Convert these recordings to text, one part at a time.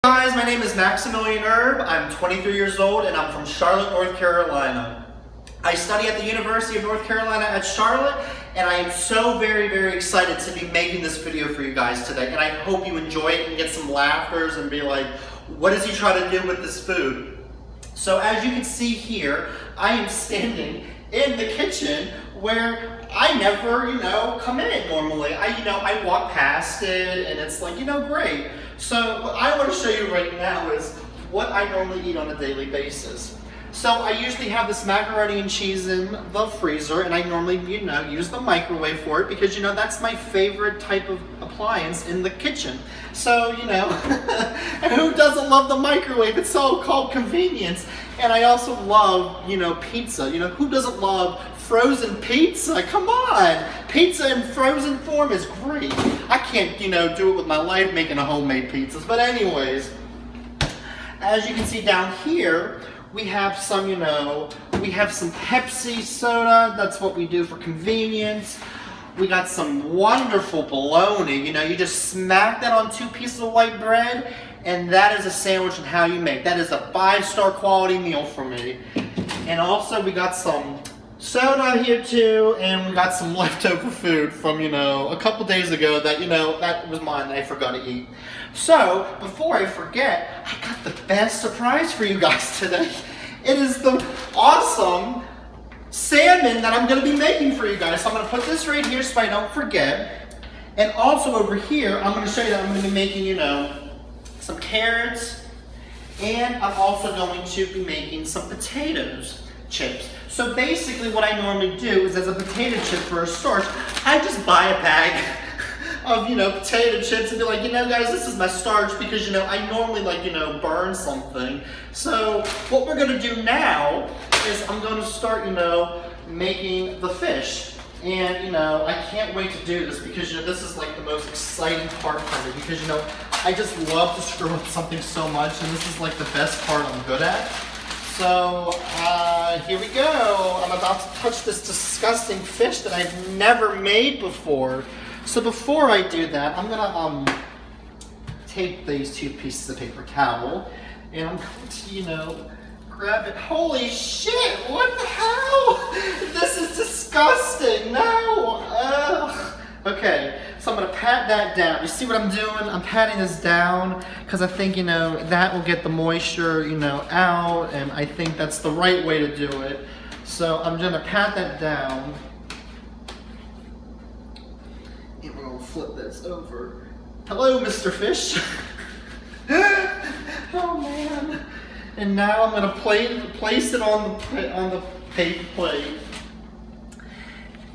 Guys, my name is Maximilian Erb. I'm 23 years old and I'm from Charlotte, North Carolina. I study at the University of North Carolina at Charlotte, and I am so very excited to be making this video for you guys today, and I hope you enjoy it and get some laughters and be like, what does he try to do with this food? So as you can see here, I am standing in the kitchen where I never, come in normally. I walk past it and it's like, great. So what I want to show you right now is what I normally eat on a daily basis. So I usually have this macaroni and cheese in the freezer, and I normally, use the microwave for it because, that's my favorite type of appliance in the kitchen. So, and who doesn't love the microwave? It's so called convenience. And I also love, pizza. Who doesn't love frozen pizza? Come on! Pizza in frozen form is great. I can't, do it with my life making a homemade pizzas. But anyways, as you can see down here, we have some, we have some Pepsi soda. That's what we do for convenience. We got some wonderful bologna. You just smack that on 2 pieces of white bread, and that is a sandwich and how you make. That is a 5-star quality meal for me. And also we got some soda here too, and we got some leftover food from, a couple days ago that, that was mine that I forgot to eat. So, before I forget, I got the best surprise for you guys today. It is the awesome salmon that I'm going to be making for you guys. So I'm going to put this right here so I don't forget. And also over here, I'm going to show you that I'm going to be making, some carrots. And I'm also going to be making some potatoes chips. So basically what I normally do is, as a potato chip for a starch, I just buy a bag of, potato chips and be like, guys, this is my starch because, I normally burn something. So what we're going to do now is I'm going to start, making the fish. And, I can't wait to do this because, this is like the most exciting part for me because, I just love to screw up something so much, and this is like the best part I'm good at. So, here we go. I'm about to touch this disgusting fish that I've never made before. So before I do that, I'm gonna take these 2 pieces of paper towel, and I'm going to, grab it. Holy shit! What the hell? This is disgusting. No. Ugh. Okay, so I'm gonna pat that down. You see what I'm doing? I'm patting this down because I think that will get the moisture out, and I think that's the right way to do it. So I'm gonna pat that down. And we're gonna flip this over. Hello, Mr. Fish. Oh man. And now I'm gonna place it on the paper plate.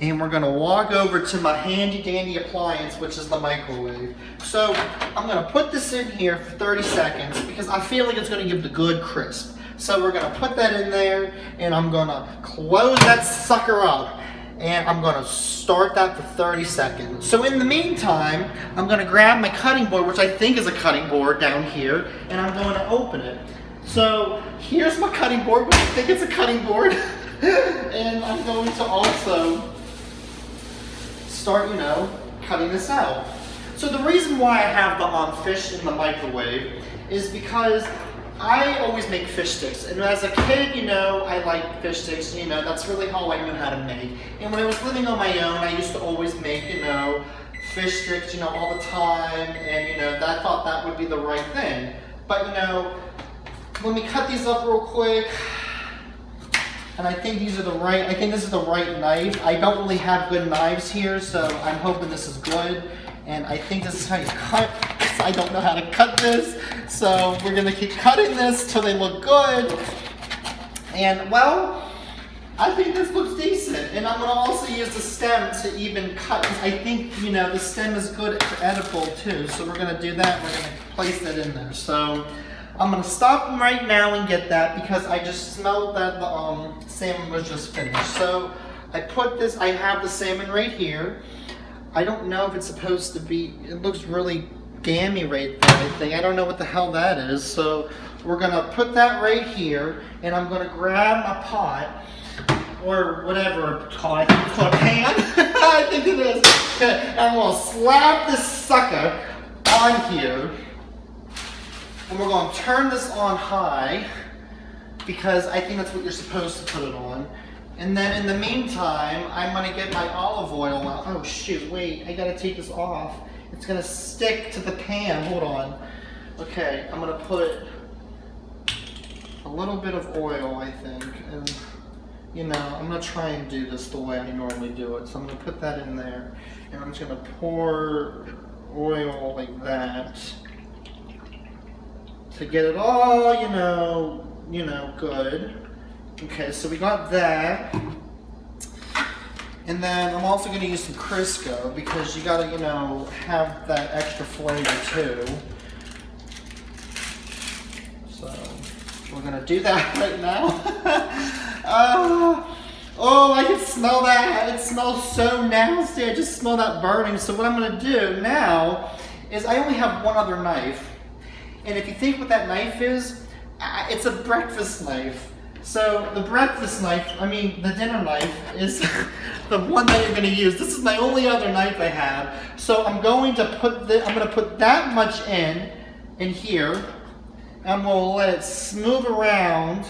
And we're gonna walk over to my handy dandy appliance, which is the microwave. So I'm gonna put this in here for 30 seconds because I feel like it's gonna give the good crisp. So we're gonna put that in there, and I'm gonna close that sucker up. And I'm gonna start that for 30 seconds. So in the meantime, I'm gonna grab my cutting board, which I think is a cutting board down here, and I'm going to open it. So here's my cutting board, which I think it's a cutting board. And I'm going to also start, cutting this out. So the reason why I have the fish in the microwave is because I always make fish sticks, and as a kid, I like fish sticks, that's really all I knew how to make. And when I was living on my own, I used to always make, fish sticks, all the time, and, I thought that would be the right thing. But, let me cut these up real quick, and I think this is the right knife. I don't really have good knives here, so I'm hoping this is good. And I think this is how you cut, because I don't know how to cut this. So we're gonna keep cutting this till they look good. And well, I think this looks decent. And I'm gonna also use the stem to even cut. I think, the stem is good for edible too. So we're gonna do that, we're gonna place that in there. So I'm gonna stop right now and get that because I just smelled that the salmon was just finished. So I have the salmon right here. I don't know if it's supposed to be, it looks really gammy right there, I think. I don't know what the hell that is. So we're gonna put that right here, and I'm gonna grab my pot, or whatever it's called. I think it's called a pan. I think it is. Okay, and I'm gonna slap this sucker on here. And we're going to turn this on high because I think that's what you're supposed to put it on. And then in the meantime, I'm going to get my olive oil out. Oh shoot, wait, I got to take this off. It's going to stick to the pan. Hold on. Okay, I'm going to put a little bit of oil, I think. And you know, I'm going to try and do this the way I normally do it. So I'm going to put that in there. And I'm just going to pour oil like that to get it all, you know, good. Okay, so we got that. And then I'm also going to use some Crisco because you got to, you know, have that extra flavor too. So we're going to do that right now. Oh, I can smell that. It smells so nasty. I just smell that burning. So what I'm going to do now is I only have one other knife. And if you think what that knife is, it's a breakfast knife. So the breakfast knife, I mean the dinner knife, is the one that you're going to use. This is my only other knife I have. So I'm going to put that much in here. I'm going to let it smooth around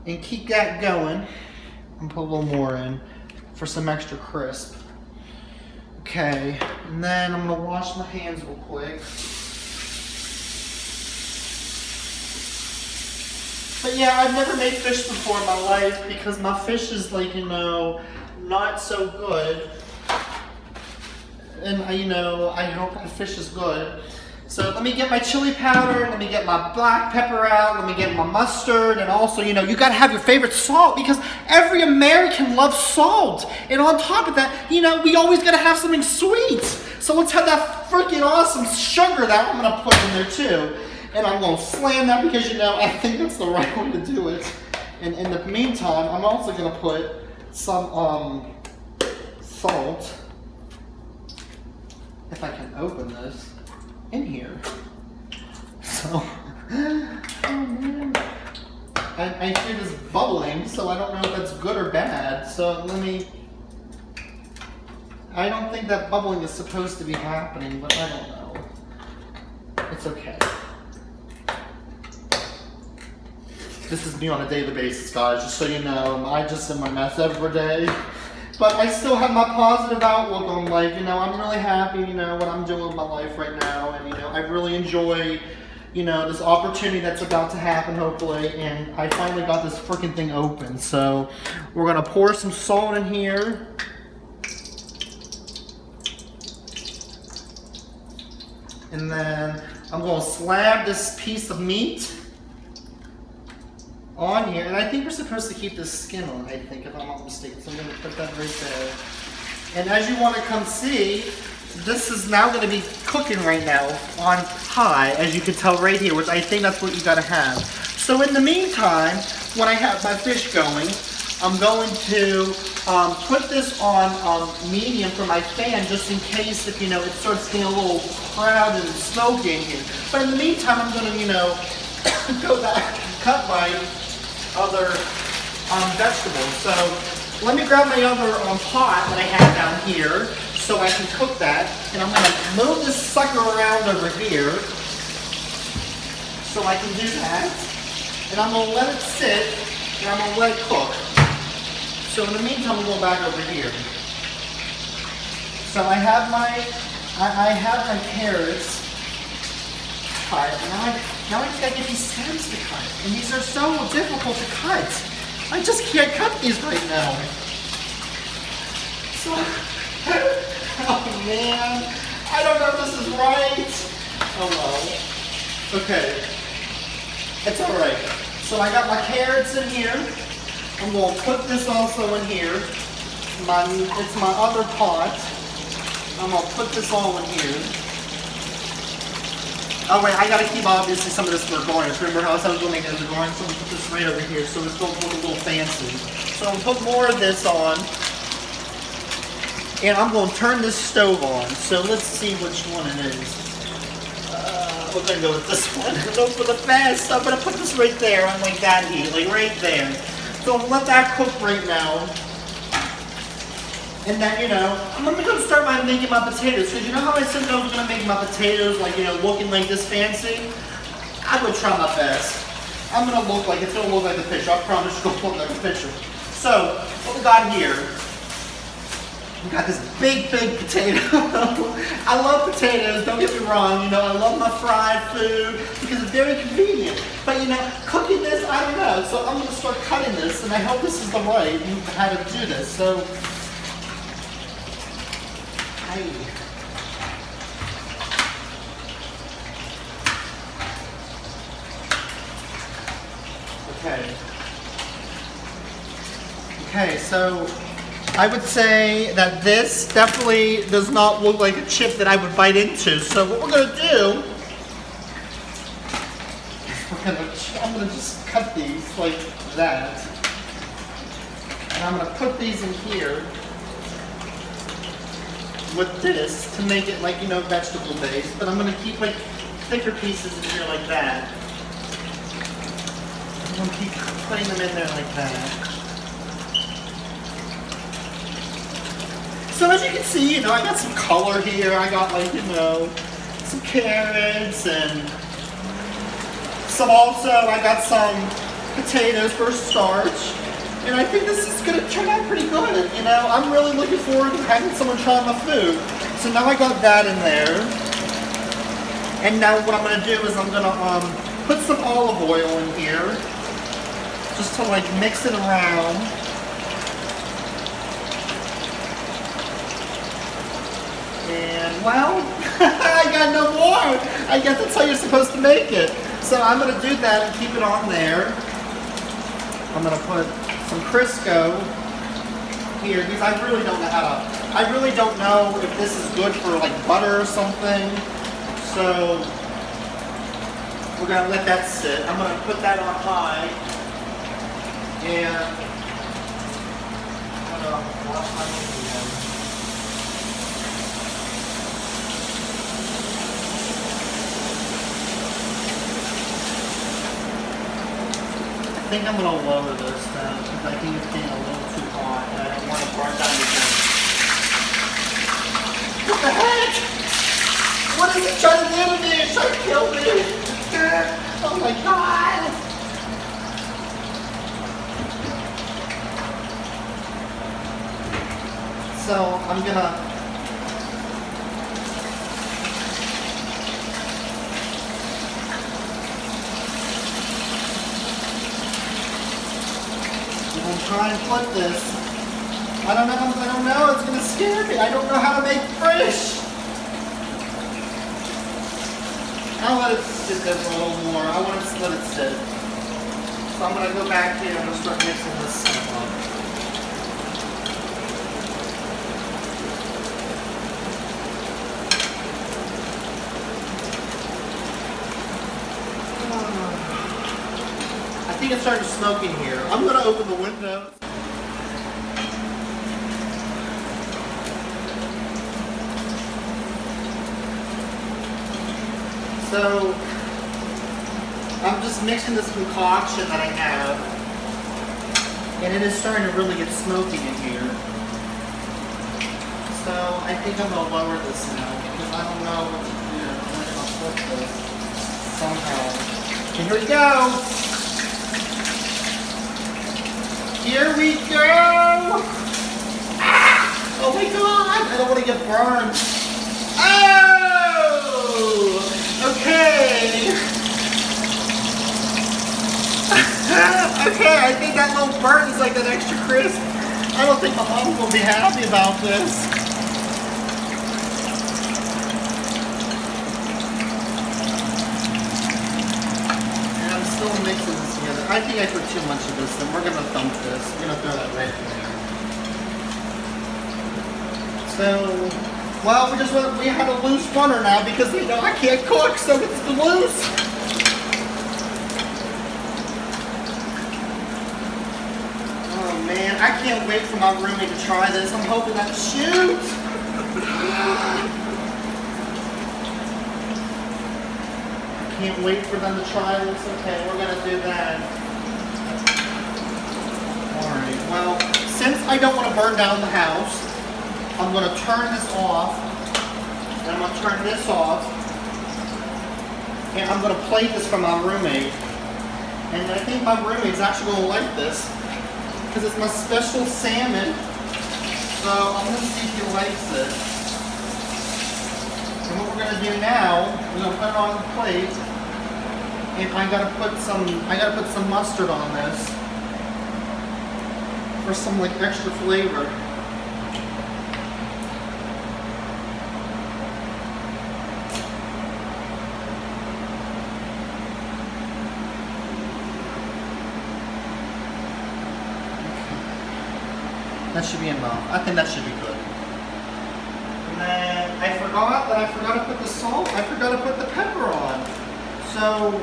and keep that going. And put a little more in for some extra crisp. Okay, and then I'm going to wash my hands real quick. But yeah, I've never made fish before in my life because my fish is like, you know, not so good. And you know, I hope my fish is good. So let me get my chili powder, let me get my black pepper out, let me get my mustard, and also, you know, you gotta have your favorite salt because every American loves salt. And on top of that, you know, we always gotta have something sweet. So let's have that freaking awesome sugar that I'm gonna put in there too. And I'm gonna slam that because, you know, I think that's the right way to do it. And in the meantime, I'm also gonna put some salt, if I can open this, in here. So, oh man. I hear this bubbling, so I don't know if that's good or bad. So I don't think that bubbling is supposed to be happening, but I don't know. It's okay. This is me on a daily basis, guys, just so you know. I just am a mess every day. But I still have my positive outlook on life. You know, I'm really happy, you know, what I'm doing with my life right now. And, you know, I really enjoy, you know, this opportunity that's about to happen, hopefully. And I finally got this freaking thing open. So we're going to pour some salt in here. And then I'm going to slab this piece of meat on here, and I think we're supposed to keep this skin on, I think, if I'm not mistaken. So I'm going to put that right there. And as you want to come see, this is now going to be cooking right now on high, as you can tell right here, which I think that's what you got to have. So in the meantime, when I have my fish going, I'm going to put this on medium for my fan, just in case if, you know, it starts getting a little crowded and smoky in here. But in the meantime, I'm going to, you know, go back and cut my other vegetables. So let me grab my other pot that I have down here so I can cook that. And I'm going to move this sucker around over here so I can do that. And I'm going to let it sit and I'm going to let it cook. So in the meantime, I'm going back over here. So I have my carrots cut. Now I just gotta get these stems to cut. And these are so difficult to cut. I just can't cut these right now. So, oh man. I don't know if this is right. Oh well. Okay. It's alright. So I got my carrots in here. I'm going to put this also in here. It's my other pot. I'm going to put this all in here. Oh wait, I gotta keep obviously some of this for garnish. Remember how I said I was gonna make it as a garnish? So I'm gonna put this right over here so it's gonna look a little fancy. So I'm gonna put more of this on. And I'm gonna turn this stove on. So let's see which one it is. We're gonna go with this one. Go for the best. I'm gonna put this right there on like that heat, like right there. So I'm gonna let that cook right now. And then, I'm going to start making my potatoes. Because you know how I said that I was going to make my potatoes, like, looking like this fancy? I'm going to try my best. I'm going to look like, it's going to look like the picture. I promise it's going to look like the picture. So, what we got here, we got this big potato. I love potatoes, don't get me wrong. I love my fried food because it's very convenient. But, cooking this, I don't know. So I'm going to start cutting this, and I hope this is the right how to do this. So, Okay, so I would say that this definitely does not look like a chip that I would bite into. So what we're going to do, I'm going to just cut these like that. And I'm going to put these in here with this to make it like, vegetable based. But I'm going to keep like thicker pieces in here like that. I'm going to keep putting them in there like that. So as you can see, I got some color here. I got like, some carrots and I got some potatoes for starch. And I think this is going to turn out pretty good. I'm really looking forward to having someone try my food. So now I got that in there. And now what I'm going to do is I'm going to put some olive oil in here. Just to like mix it around. And well, I got no more. I guess that's how you're supposed to make it. So I'm going to do that and keep it on there. I'm going to put some Crisco here because I really don't know if this is good for like butter or something. So we're going to let that sit. I'm going to put that on high. And I'm going to wash my hands again. I think I'm going to lower this down because I think it's getting a little too hot and I don't want to burn down the pan. What the heck? What is it trying to do to me? It's trying to kill me. Oh my god. So I'm going to try and put this. I don't know, it's gonna scare me. I don't know how to make fish. I'll let it sit there for a little more. I want to let it sit. So I'm gonna go back here and I'm gonna start mixing this stuff up. I think it started smoking here. I'm going to open the window. So, I'm just mixing this concoction that I have. And it is starting to really get smoky in here. So, I think I'm going to lower this now because I don't know what to do. I'm going to flip this somehow. And here we go! Here we go! Ah! Oh my god! I don't want to get burned. Oh! Okay. Okay, I think that little burn is like that extra crisp. I don't think my mom will be happy about this. And I'm still mixing this together. I think I put too much of this, and we're going to dump this. We're going to throw that right in there. So, well, we have a loose runner now because they know I can't cook, so it's loose. Oh man, I can't wait for my roommate to try this. I'm hoping that shoots. I can't wait for them to try this. Okay, we're gonna do that. Alright, well, since I don't want to burn down the house, I'm gonna turn this off, and I'm gonna turn this off, and I'm gonna plate this for my roommate. And I think my roommate's actually gonna like this, because it's my special salmon. So I'm gonna see if he likes it. And what we're gonna do now, we're gonna put it on the plate, and I gotta put some mustard on this for some like extra flavor. That should be enough. I think that should be good. And then I forgot to put the salt. I forgot to put the pepper on. So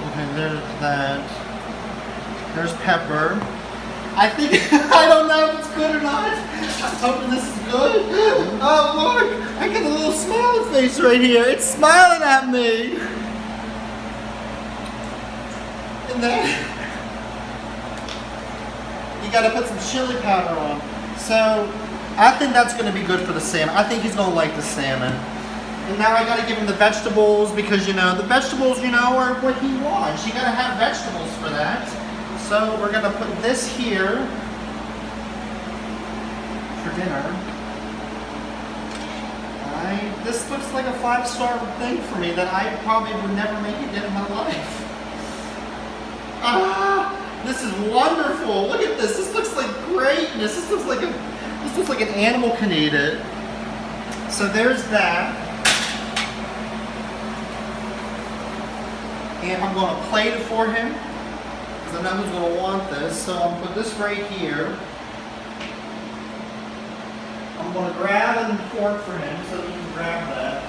okay, there's that. There's pepper. I think I don't know if it's good or not. I'm hoping this is good. Oh look! I got a little smiley face right here. It's smiling at me. And then you gotta put some chili powder on. So I think that's gonna be good for the salmon. I think he's gonna like the salmon. And now I gotta give him the vegetables because the vegetables, are what he wants. You gotta have vegetables for that. So we're gonna put this here for dinner. This looks like a 5-star thing for me that I probably would never make again in my life. This is wonderful. Look at this. This looks like greatness. This looks like an animal can eat it. So there's that. And I'm going to plate it for him because I know who's going to want this. So I'm going to put this right here. I'm going to grab a fork for him so he can grab that.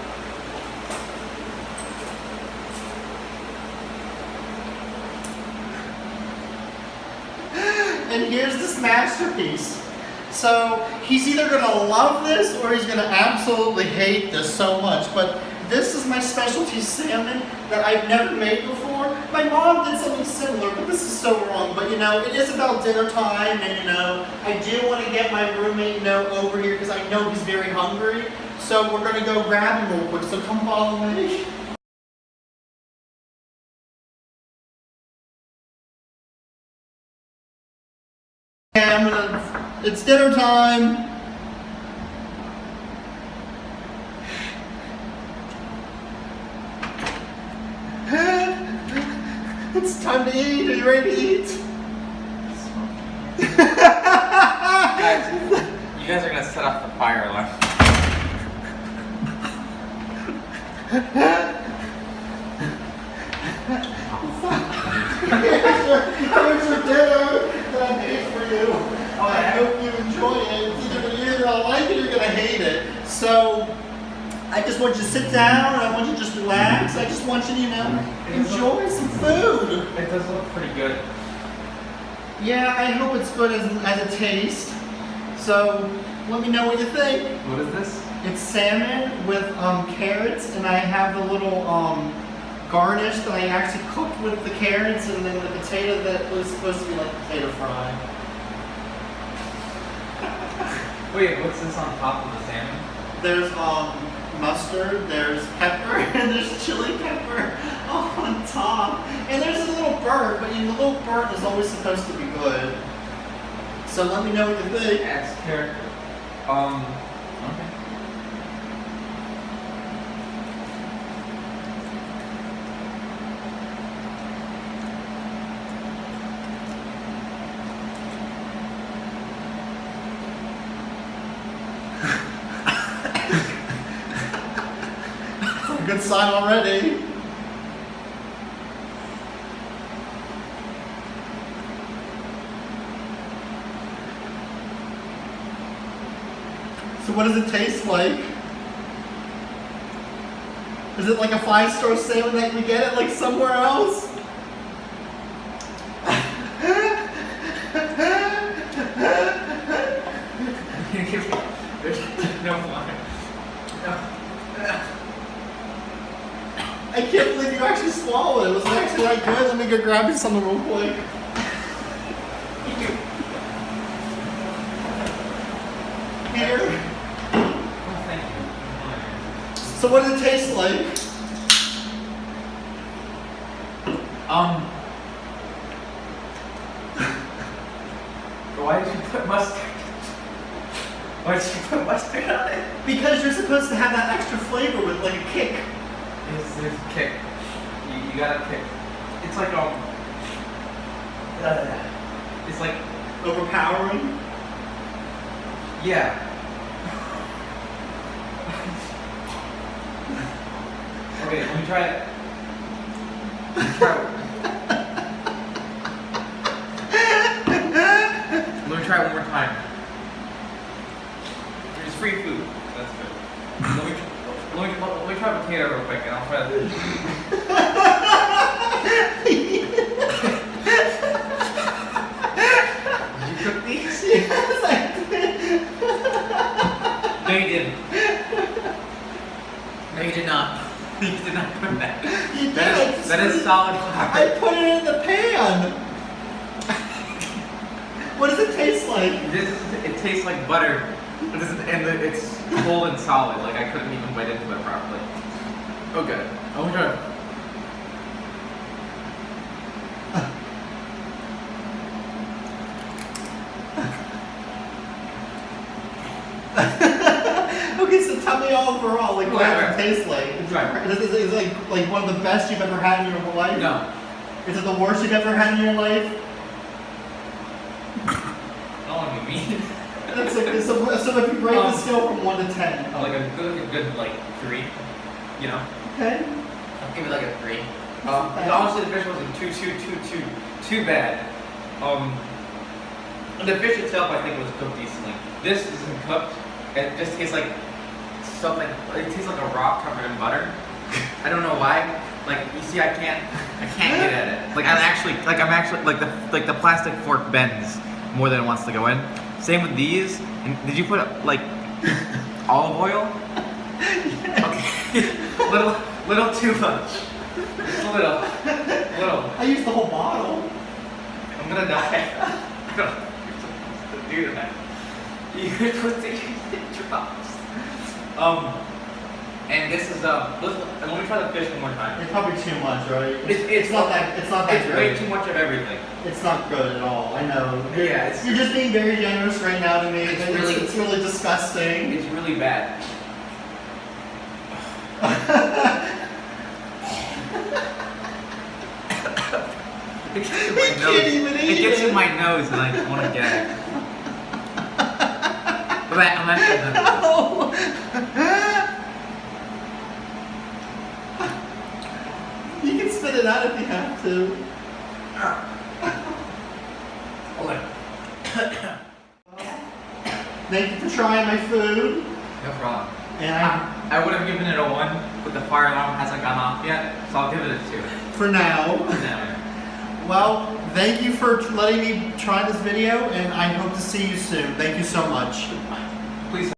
And here's this masterpiece. So he's either going to love this or he's going to absolutely hate this so much. But this is my specialty salmon that I've never made before. My mom did something similar, but this is so wrong. But it is about dinner time, and I do want to get my roommate over here because I know he's very hungry. So we're going to go grab him real quick. So come follow me. It's dinner time. It's time to eat. Are you ready to eat? Guys, you guys are gonna set off the fire alarm. Here's your dinner that I made for you. I hope you enjoy it. You're gonna like it or you're gonna hate it. So I just want you to sit down and I want you to just relax. I just want you to, enjoy some food. It does look pretty good. Yeah, I hope it's good as a taste. So let me know what you think. What is this? It's salmon with carrots, and I have the little garnish that I actually cooked with the carrots, and then the potato that was supposed to be like potato fry. Wait, what's this on top of the salmon? There's mustard, there's pepper, and there's chili pepper on top. And there's a little burnt, but the little burnt is always supposed to be good. So let me know what you think. Adds character. Okay. Good sign already. So what does it taste like? Is it like a 5-star salmon that we get it like somewhere else? There's no fun. I can't believe you actually swallowed it. Was it actually that good? Let me go grab you something real quick. So what does it taste like? Why did you put mustard? Why did you put mustard on it? Because you're supposed to have that extra flavor with like a kick. There's a kick. You gotta kick. It's like it's like Overpowering. yeah. Okay, let me try it. Let me try it one more time. There's free food. That's good. Let me try potato real quick, and I'll try this. Did you cook these? Yes, I did. No, you didn't. No, you did not. You did not put that. You That is solid I flour. put it in the pan. What does it taste like? It tastes like butter, but it's cold and solid. Like I couldn't even bite into it properly. Okay, I want to try. Okay, so tell me overall, like what Right, does it taste like? Right. Is it like one of the best you've ever had in your life? No. Is it the worst you've ever had in your life? I don't want to be mean. That's okay. So if you rate the scale from 1 to 10. Like a good like 3. You know. Okay. I'll give it like a 3. Honestly, the fish wasn't too bad. The fish itself, I think, was cooked decently. This isn't cooked. It just tastes like something. It tastes like a rock covered in butter. I don't know why. Like you see, I can't get at it. Like I'm actually like the plastic fork bends more than it wants to go in. Same with these. And did you put like olive oil? Okay. little too much. Just a little. I used the whole bottle. I'm gonna die. I don't know if you're supposed to do that. You could put the drops. And this is let me try the fish one more time. It's probably too much, right? It's not that. It's not that It's good. way too much of everything. It's not good at all. I know. Yeah, You're just being very generous right now to me. It's It's really disgusting. It's really bad. It gets in my He nose. can't even eat It gets it. in my nose and I want to gag. But I'm actually done. No. You can spit it out if you have to. Hold on. Thank you for trying my food. No problem. And I would have given it a 1, but the fire alarm hasn't gone off yet, so I'll give it a 2. for now. No. Well, thank you for letting me try this video, and I hope to see you soon. Thank you so much. Please.